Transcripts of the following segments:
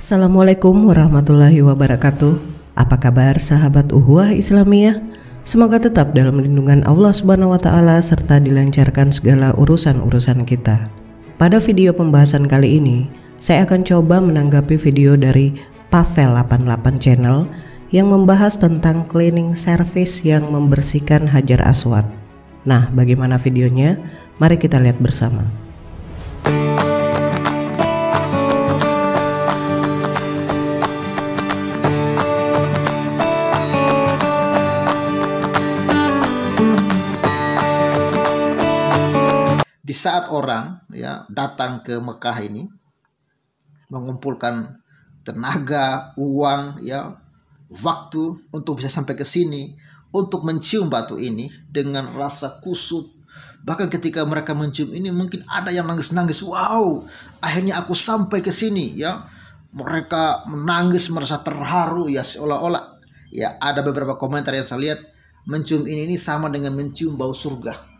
Assalamualaikum warahmatullahi wabarakatuh. Apa kabar sahabat Uhuah Islamiyah? Semoga tetap dalam lindungan Allah Subhanahu wa taala serta dilancarkan segala urusan-urusan kita. Pada video pembahasan kali ini, saya akan coba menanggapi video dari Pavel 88 Channel yang membahas tentang cleaning service yang membersihkan Hajar Aswad. Nah, bagaimana videonya? Mari kita lihat bersama. Di saat orang datang ke Mekah ini mengumpulkan tenaga, uang, waktu untuk bisa sampai ke sini untuk mencium batu ini dengan rasa kusut. Bahkan ketika mereka mencium ini mungkin ada yang nangis-nangis. Wow, akhirnya aku sampai ke sini Mereka menangis, merasa terharu seolah-olah ada beberapa komentar yang saya lihat mencium ini sama dengan mencium bau surga.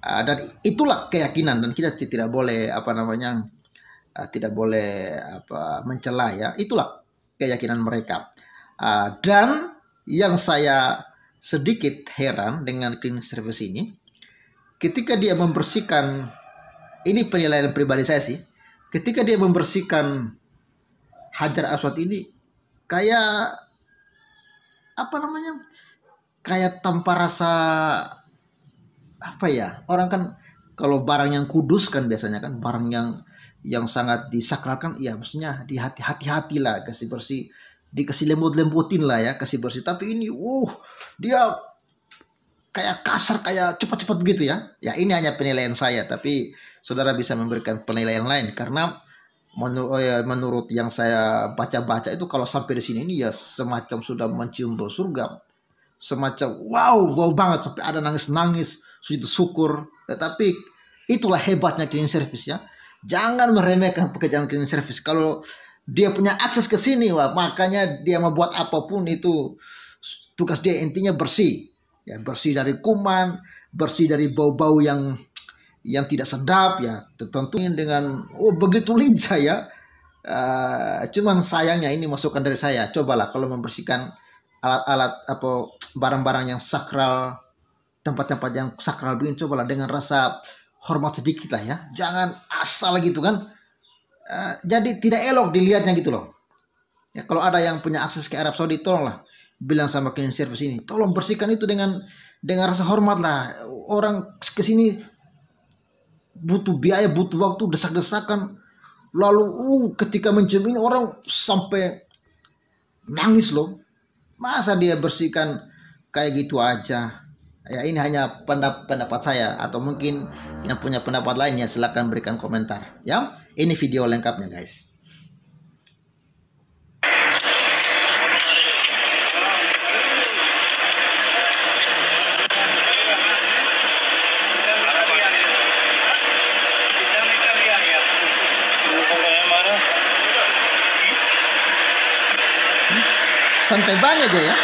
Dan itulah keyakinan, dan kita tidak boleh mencela itulah keyakinan mereka. Dan yang saya sedikit heran dengan cleaning service ini, ketika dia membersihkan, ini penilaian pribadi saya sih, ketika dia membersihkan Hajar Aswad ini kayak kayak tanpa rasa orang kan kalau barang yang kudus kan biasanya kan barang yang sangat disakralkan, maksudnya hati-hati lah, kasih bersih, dikasih lembut-lembutin lah kasih bersih. Tapi ini dia kayak kasar, kayak cepat-cepat begitu ini hanya penilaian saya, tapi saudara bisa memberikan penilaian lain, karena menurut yang saya baca-baca itu kalau sampai di sini ini semacam sudah mencium bau surga, semacam wow banget sampai ada nangis-nangis, sujud syukur. Tapi itulah hebatnya cleaning service Jangan meremehkan pekerjaan cleaning service. Kalau dia punya akses ke sini, makanya dia membuat apapun itu tugas dia intinya bersih. Bersih dari kuman, bersih dari bau-bau yang tidak sedap tentunya dengan begitu lincah cuman sayangnya ini masukan dari saya. Cobalah kalau membersihkan alat-alat barang-barang yang sakral, tempat-tempat yang sakral begini, cobalah dengan rasa hormat sedikit lah jangan asal gitu kan. Jadi tidak elok dilihatnya gitu loh. Kalau ada yang punya akses ke Arab Saudi, tolonglah bilang sama cleaning service ini, tolong bersihkan itu dengan rasa hormat lah. Orang kesini butuh biaya, butuh waktu, desak-desakan, lalu ketika mencium ini orang sampai nangis loh. Masa dia bersihkan kayak gitu aja? Ini hanya pendapat saya, atau mungkin yang punya pendapat lainnya silahkan berikan komentar Ini video lengkapnya guys. Santai banget aja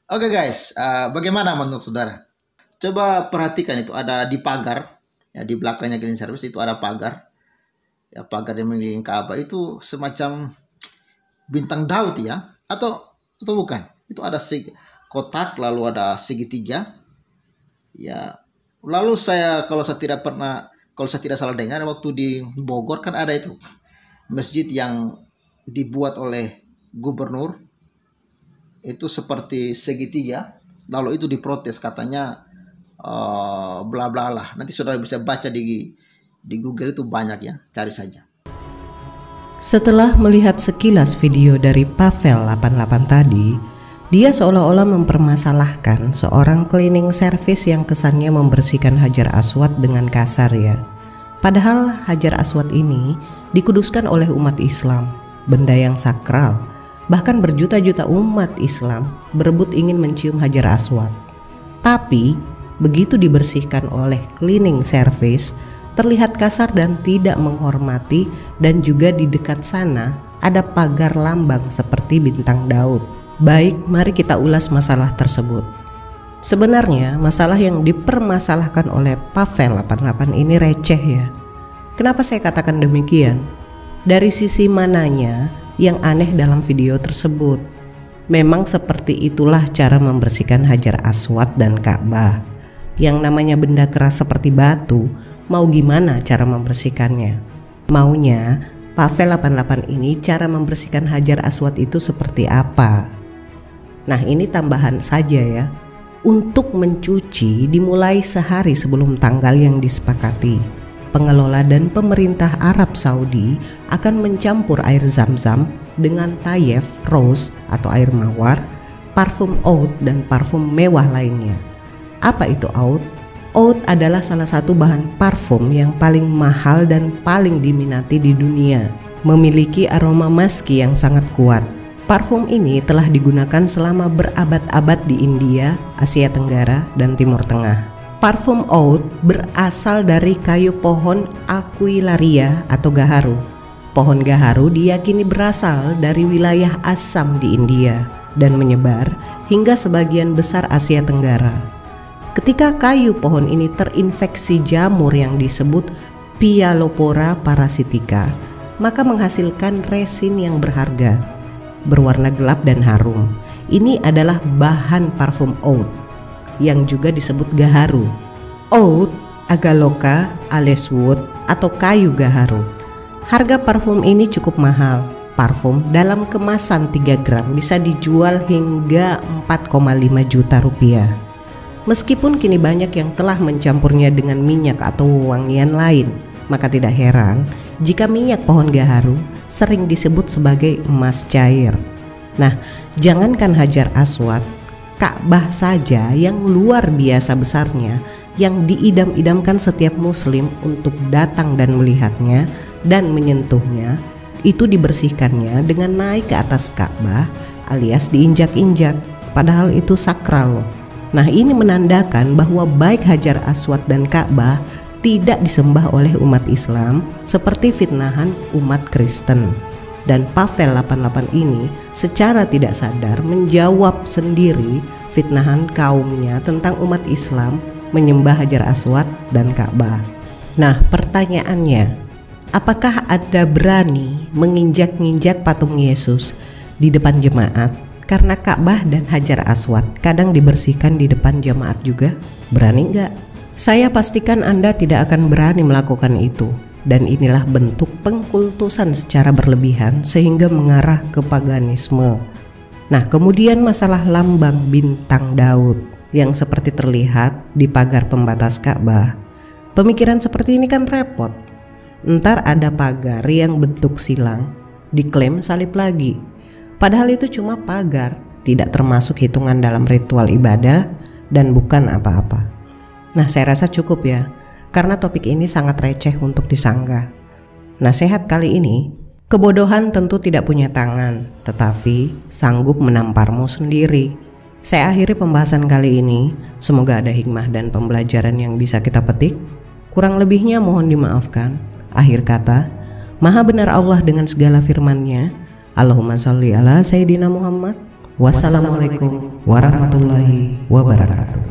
Oke guys, bagaimana menurut saudara? Coba perhatikan, itu ada di pagar di belakangnya cleaning service itu ada pagar pagar yang mengelilingi Ka'bah, itu semacam bintang Daud atau bukan? Itu ada kotak, lalu ada segitiga lalu kalau saya tidak salah dengar, waktu di Bogor kan ada itu masjid yang dibuat oleh gubernur, itu seperti segitiga, lalu itu diprotes katanya bla bla lah. Nanti saudara bisa baca di Google, itu banyak cari saja. Setelah melihat sekilas video dari Pavel 88 tadi, dia seolah-olah mempermasalahkan seorang cleaning service yang kesannya membersihkan Hajar Aswad dengan kasar Padahal Hajar Aswad ini dikuduskan oleh umat Islam, benda yang sakral. Bahkan berjuta-juta umat Islam berebut ingin mencium Hajar Aswad. Tapi begitu dibersihkan oleh cleaning service, terlihat kasar dan tidak menghormati, dan juga di dekat sana ada pagar lambang seperti bintang Daud. Baik, mari kita ulas masalah tersebut. Sebenarnya masalah yang dipermasalahkan oleh Pavel 88 ini receh ya. Kenapa saya katakan demikian? Dari sisi mananya yang aneh dalam video tersebut? Memang seperti itulah cara membersihkan Hajar Aswad dan Ka'bah. Yang namanya benda keras seperti batu, mau gimana cara membersihkannya? Maunya Pavel 88 ini cara membersihkan Hajar Aswad itu seperti apa? Nah, ini tambahan saja ya. Untuk mencuci dimulai sehari sebelum tanggal yang disepakati. Pengelola dan pemerintah Arab Saudi akan mencampur air zam-zam dengan tayef, rose atau air mawar, parfum oud dan parfum mewah lainnya. Apa itu oud? Oud adalah salah satu bahan parfum yang paling mahal dan paling diminati di dunia. Memiliki aroma maski yang sangat kuat. Parfum ini telah digunakan selama berabad-abad di India, Asia Tenggara, dan Timur Tengah. Parfum oud berasal dari kayu pohon Aquilaria atau gaharu. Pohon gaharu diyakini berasal dari wilayah Assam di India dan menyebar hingga sebagian besar Asia Tenggara. Ketika kayu pohon ini terinfeksi jamur yang disebut Pialopora parasitica, maka menghasilkan resin yang berharga, berwarna gelap dan harum. Ini adalah bahan parfum oud yang juga disebut gaharu. Oud, Agaloka, Aleswood atau kayu gaharu. Harga parfum ini cukup mahal. Parfum dalam kemasan 3 gram bisa dijual hingga 4,5 juta rupiah. Meskipun kini banyak yang telah mencampurnya dengan minyak atau wangian lain, maka tidak heran jika minyak pohon gaharu sering disebut sebagai emas cair. Nah, jangankan Hajar Aswad, Ka'bah saja yang luar biasa besarnya, yang diidam-idamkan setiap muslim untuk datang dan melihatnya dan menyentuhnya, itu dibersihkannya dengan naik ke atas Ka'bah alias diinjak-injak, padahal itu sakral. Nah, ini menandakan bahwa baik Hajar Aswad dan Ka'bah tidak disembah oleh umat Islam seperti fitnahan umat Kristen. Dan Pavel 88 ini secara tidak sadar menjawab sendiri fitnahan kaumnya tentang umat Islam menyembah Hajar Aswad dan Ka'bah. Nah, pertanyaannya, apakah Anda berani menginjak-injak patung Yesus di depan jemaat? Karena Ka'bah dan Hajar Aswad kadang dibersihkan di depan jemaat juga. Berani nggak? Saya pastikan Anda tidak akan berani melakukan itu. Dan inilah bentuk pengkultusan secara berlebihan sehingga mengarah ke paganisme. Nah, kemudian masalah lambang bintang Daud yang seperti terlihat di pagar pembatas Ka'bah. Pemikiran seperti ini kan repot. Ntar ada pagar yang bentuk silang, diklaim salib lagi. Padahal itu cuma pagar, tidak termasuk hitungan dalam ritual ibadah dan bukan apa-apa. Nah, saya rasa cukup ya. Karena topik ini sangat receh untuk disanggah. Nasihat kali ini, kebodohan tentu tidak punya tangan, tetapi sanggup menamparmu sendiri. Saya akhiri pembahasan kali ini, semoga ada hikmah dan pembelajaran yang bisa kita petik. Kurang lebihnya mohon dimaafkan. Akhir kata, Maha benar Allah dengan segala firman-Nya. Allahumma sholli ala Sayyidina Muhammad. Wassalamualaikum warahmatullahi wabarakatuh.